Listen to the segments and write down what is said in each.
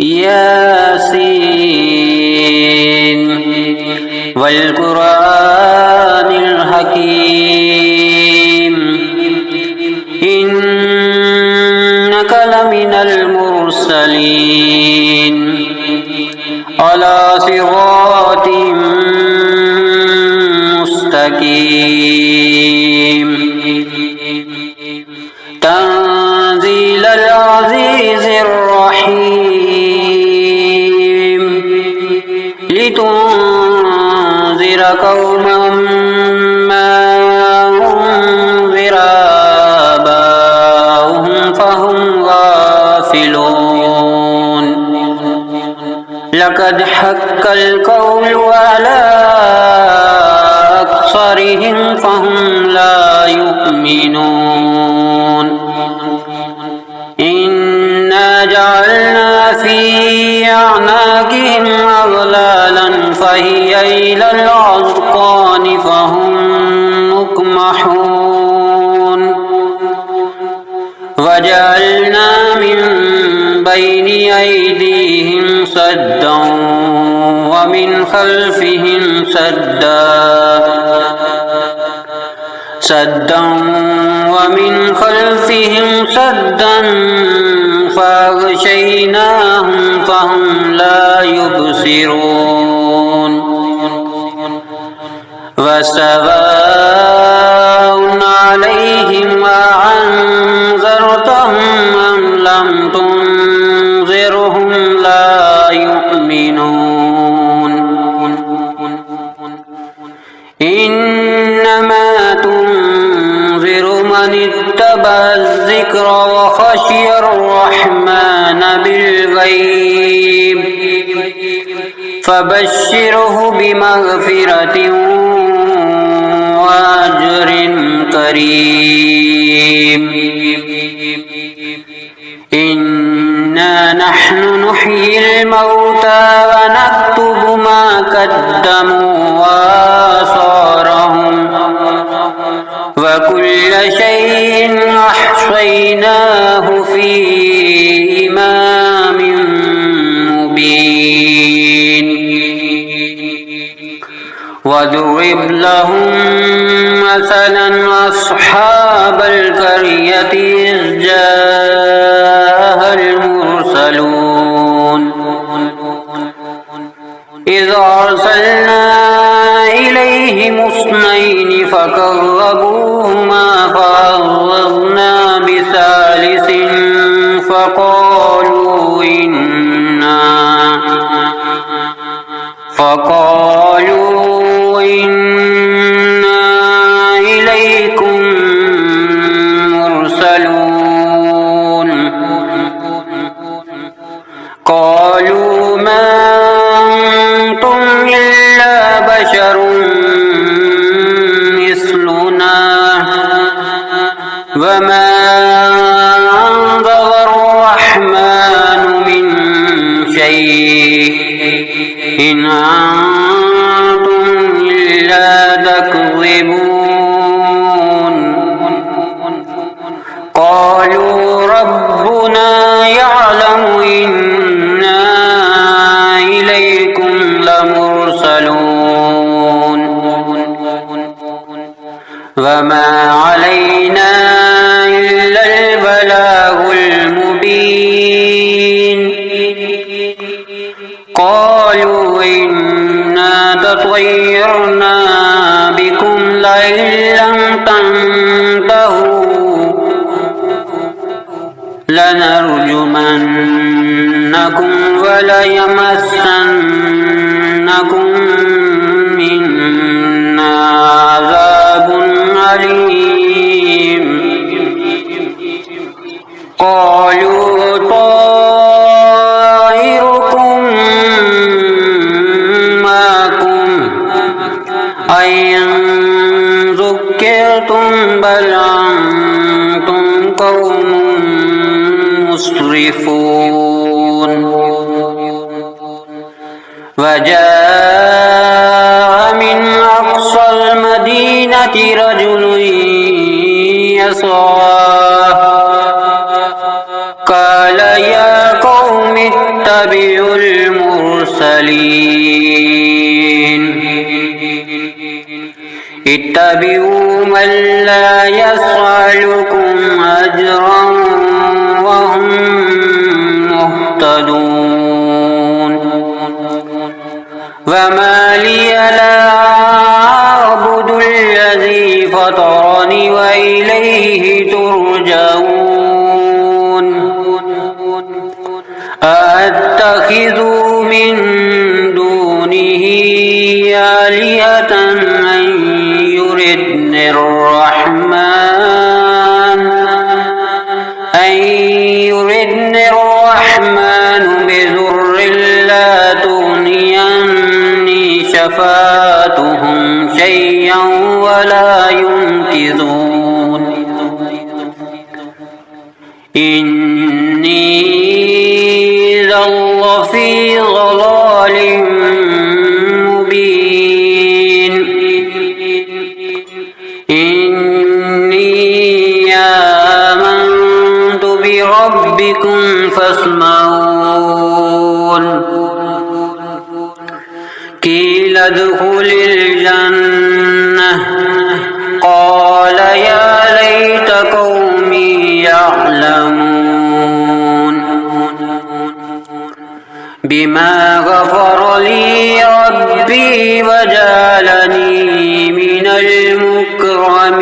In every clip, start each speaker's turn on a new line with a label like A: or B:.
A: ياسين والقرآن الحكيم إنك لمن المرسلين على صراط مستقيم تنزيل العزيز الرحيم لتنذر قوما ما أنذر آباؤهم فهم غافلون لقد حق القول على أكثرهم فهم لا يؤمنون إنا جعلنا في أعناقهم أغلالا فهي إلى الأذقان فهم مقمحون وجعلنا من بين أيديهم سدا ومن خلفهم سدا ومن خلفهم سدا فأغشيناهم فهم لا يبصرون وسواء عليهم أأنذرتهم أم لم تنذرهم لا يؤمنون إنما تنذر من اتبع الذكر وخشي الرحمن بالغيب فبشره بمغفرة وأجر كريم إنا نحن نحيي الموتى ونكتب ما قدموا وآثارهم وكل شيء أحصيناه في إمام مبين واضرب لهم مثلا أصحاب القرية إذ جاءها المرسلون إذ أرسلنا إليهم اثنين فكذبوهما فعززنا بثالث فقالوا إنا إليكم مرسلون قالوا ما أنتم إلا بشر مثلنا وما أنزل الرحمن من شيء إن أنتم إلا تكذبون قالوا ربنا يعلم إنا إليكم لمرسلون وما علينا إلا البلاغ المبين قالوا إنا تطيرنا بكم لئن لم تنتهوا لنرجمنكم وليمسنكم منا عذاب أليم قالوا طائركم معكم أئن ذكرتم بل أنتم قوم مسرفون وجاء من أقصى المدينة رجل يسعى قال يا قوم اتبعون المرسلين اتبعوا من لا يسألكم أجرا وهم مهتدون وما لي لا أعبد الذي فطرني وإليه ترجعون أأتخذ من دونه آلهة أن يردني الرحمن بضر لا تغني عني شفاعتهم شيئا ولا ينقذون إني إذا لفي ضلال مبين إني آمنت بربكم فاسمعون قيل ادخل الجنة قال يا ليت قومي يعلمون بما غفر لي ربي وجعلني من المكرمين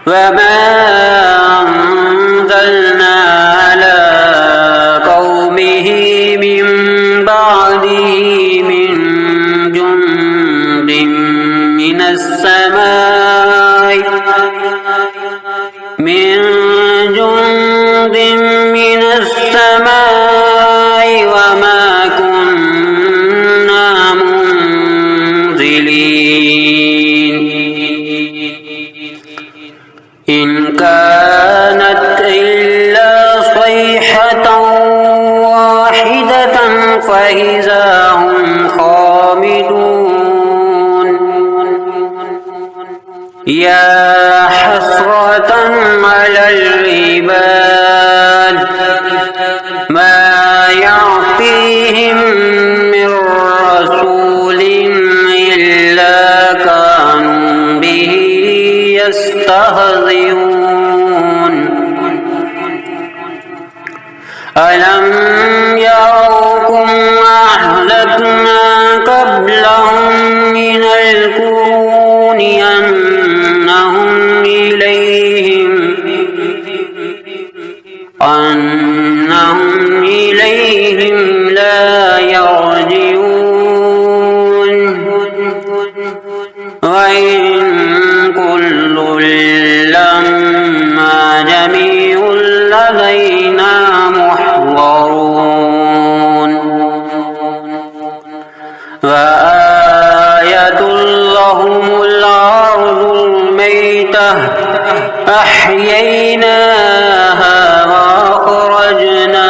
A: وما أنزلنا على قومه من بعده من جند من السماء وما كنا منزلين إن كانت إلا صيحة واحدة فإذا هم خامدون يا حسرة على العباد ما يعطيهم من رسول إلا كانوا به يستهزئون ألم يروا أهلكنا قبلهم من القرون أنهم إليهم لا يرجعون وإن كل لما جميع لدينا محضرون وآية لهم الأرض الميتة أحييناها وأخرجنا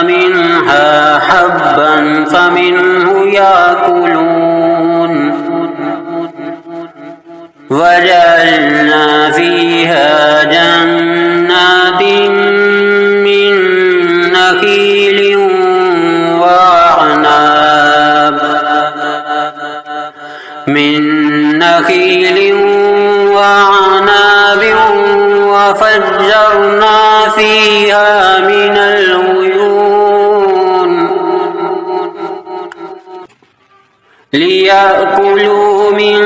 A: منها حبا فمنه يأكلون وجعلنا فيها جنات من نخيل وعناب وفجرنا فيها من العيون ليأكلوا من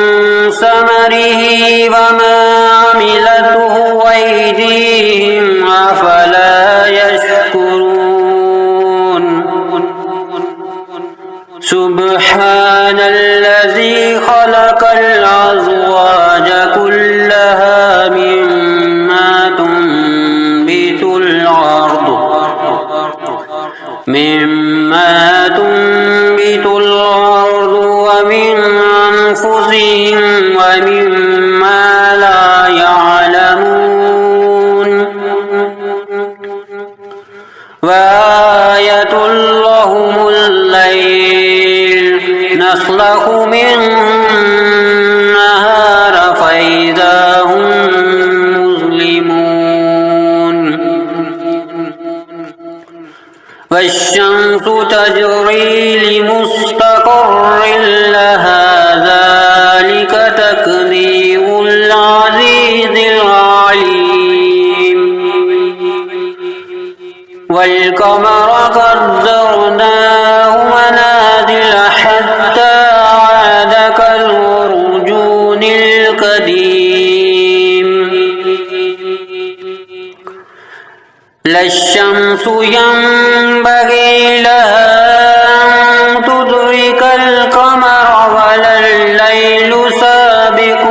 A: ثمره وما عملته أيديهم أفلا يشكرون سبحان الذي خلق الأزواج كلها مما تنبت الأرض ومن أنفسهم ومما لا يعلمون السميع العزيز العليم والقمر قدرناه منازل حتى عاد كالعرجون القديم لا الشمس ينبغي لها أن تدرك القمر ولا الليل سابق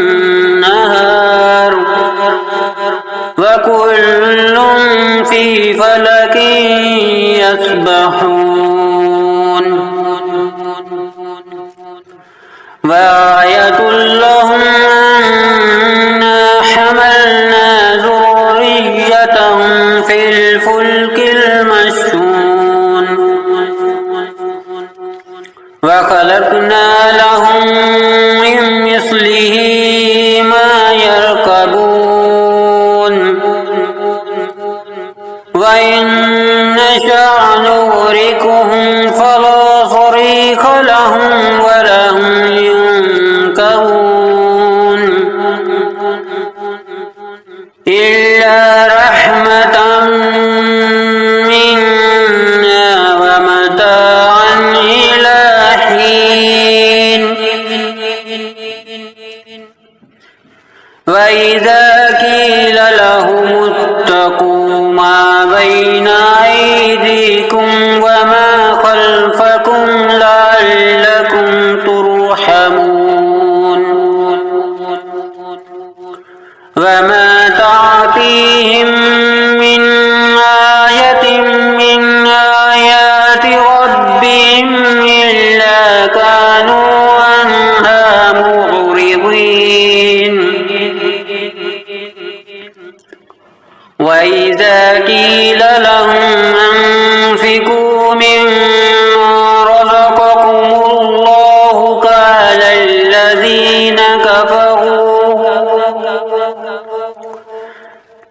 A: النهار وكل في فلك يسبحون وآية لهم أنا حملنا ذريتهم في الفلك المشحون وخلقنا لهم من مثله ما يركبون وإن نشأ نغرقهم فلا صريخ لهم ولا هم ينقذون إلا رحمة منا ومتاعا إلى حين وإذا قيل لهم اتقوا ما بين أيديكم وما خلفكم لعلكم ترحمون وما تعطيهم من آية من آيات ربهم إلا كانوا عنها معرضين وإذا قيل لهم أنفقوا مما رزقكم الله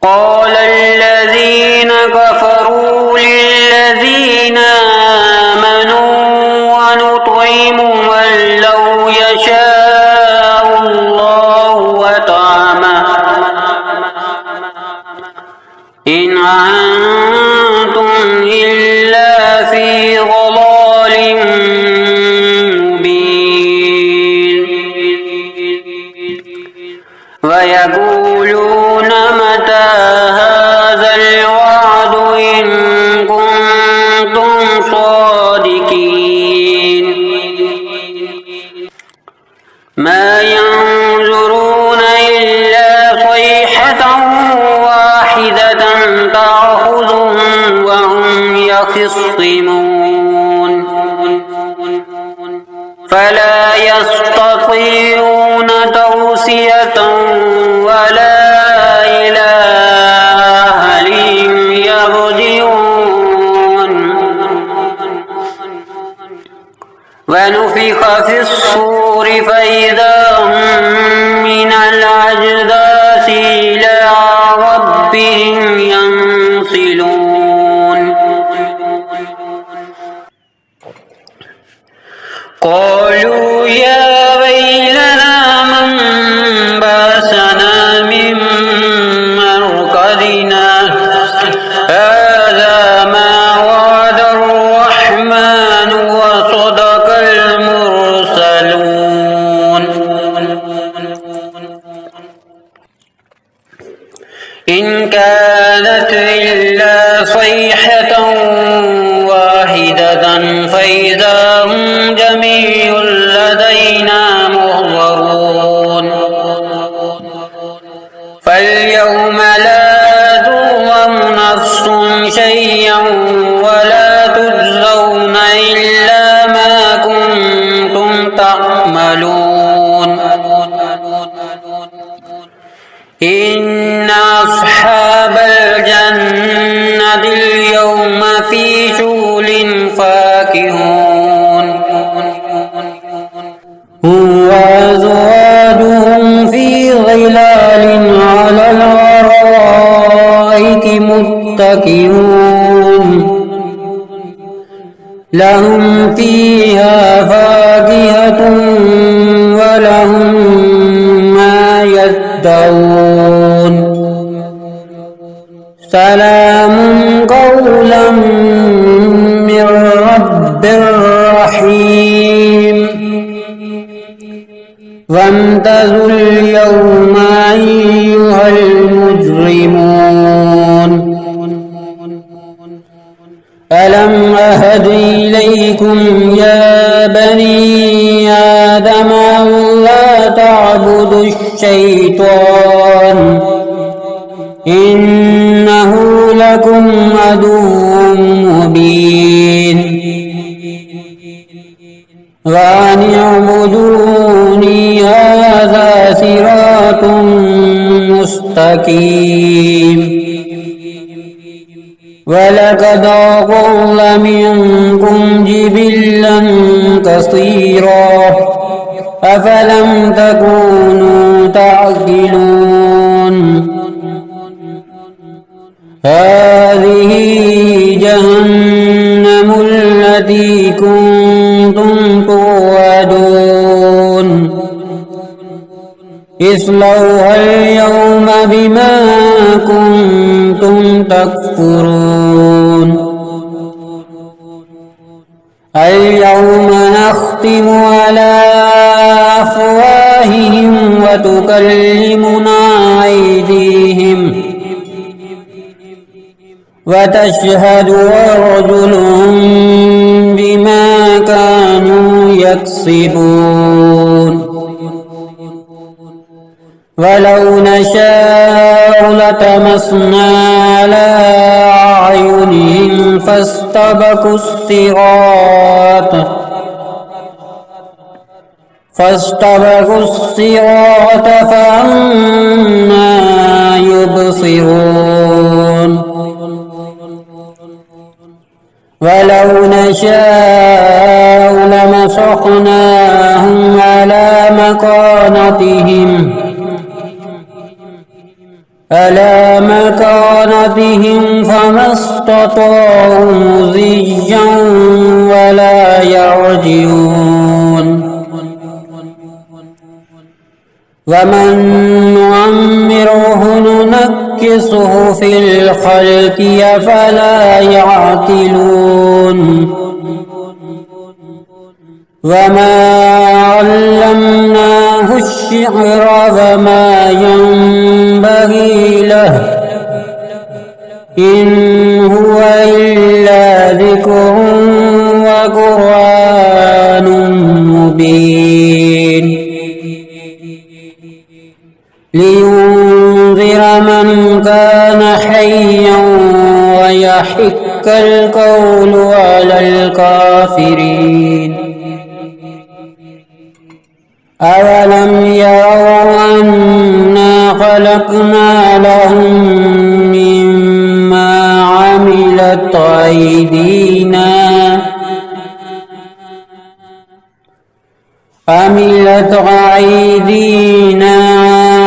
A: قال الذين كفروا للذين آمنوا ونطعم من لو يشاء الله وطعمه إن أنتم إلا في ضلال مبين ويقولون متى هذا الوعد إن كنتم صادقين ما ينظرون إلا صيحة واحدة تأخذهم وهم يخصمون فلا يستطيعون توصية ولا إلى أهلهم يرجعون ونفخ في الصور فإذا هم من الأجداث إلى ربهم ينسلون قالوا يا ويلنا من بعثنا من مرقدنا هذا ما وعد الرحمن وصدق المرسلون إن كانت إلا صيحة واحدة فإذا هم جميع لدينا محضرون فاليوم لا تظلم نفس شيئا ولا تجزون إلا ما كنتم تعملون إن أصحاب الجنة اليوم في شغل فاكهون هم وأزواجهم في ظلال على الأرائك متكئون لهم فيها فاكهة ولهم يتمتعون سلام قولا من رب رحيم وامتازوا اليوم أيها المجرمون ألم أهد إليكم يا بني آدم ألا تعبدوا الشيطان إنه لكم عدو مبين وأن اعبدوني هذا صراط مستقيم ولقد أضل منكم جبلا كثيرا أفلم تكونوا تعقلون هذه جهنم التي كنتم توعدون اصلوها اليوم بما كنتم تكفرون اليوم نختم على أفواههم وتكلمنا أيديهم وتشهد أرجلهم بما كانوا يكسبون ولو نشاء لطمسنا على أعينهم فاستبقوا الصراط فأنى يبصرون ولو نشاء لمسخناهم على مكانتهم فما استطاعوا مضيا ولا يرجعون ومن نعمره ننكسه في الخلق أفلا يعقلون وما علمناه الشعر وما ينبغي له إن هو إلا ذكر وقرآن مبين لينذر من كان حيا ويحق القول على الكافرين أولم يروا أنا خلقنا لهم مما عملت أيدينا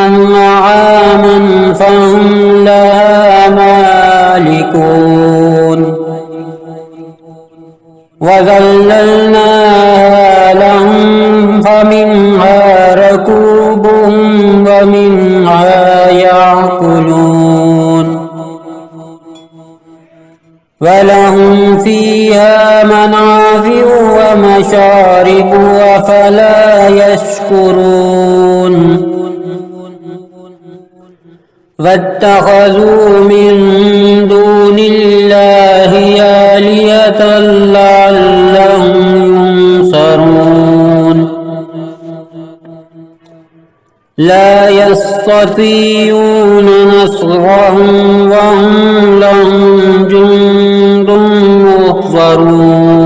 A: أنعاما فهم لها مالكون وذللناها لهم فمنها ركوبهم ومنها يأكلون ولهم فيها منافع ومشارب أفلا يشكرون واتخذوا من دون الله آلهة لعلهم ينصرون لا يستطيعون نصرهم وهم لهم جند محضرون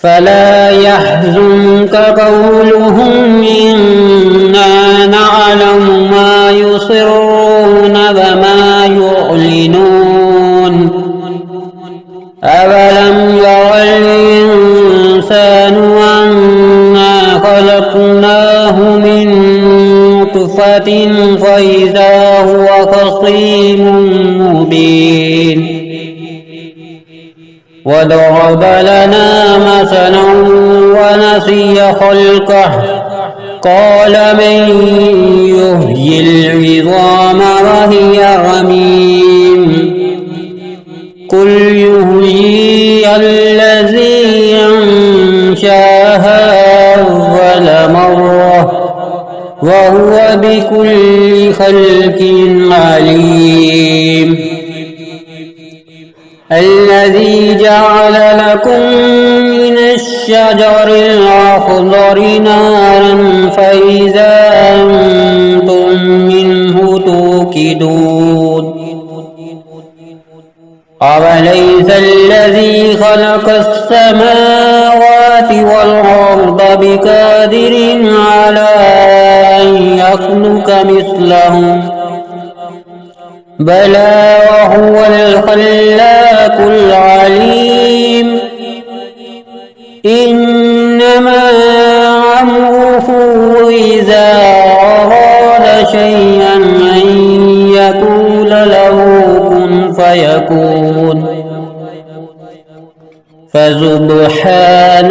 A: فلا يحزنك قولهم إنا نعلم ما يسرون وما يعلنون أولم ير الإنسان أنا خلقناه من نطفة فإذا هو خصيم مبين وضرب لنا مثلا ونسي خلقه قال من يحيي العظام وهي رميم قل يحييها الذي أنشاها أول مرة وهو بكل خلق عليم الذي جعل لكم من الشجر الأخضر نارا فإذا أنتم منه توقدون أوليس الذي خلق السماوات والأرض بقادر على أن يخلق مثلهم بلى وهو الخلاق العليم إنما أمره إذا أراد شيئا أن يقول له كن فيكون فسبحان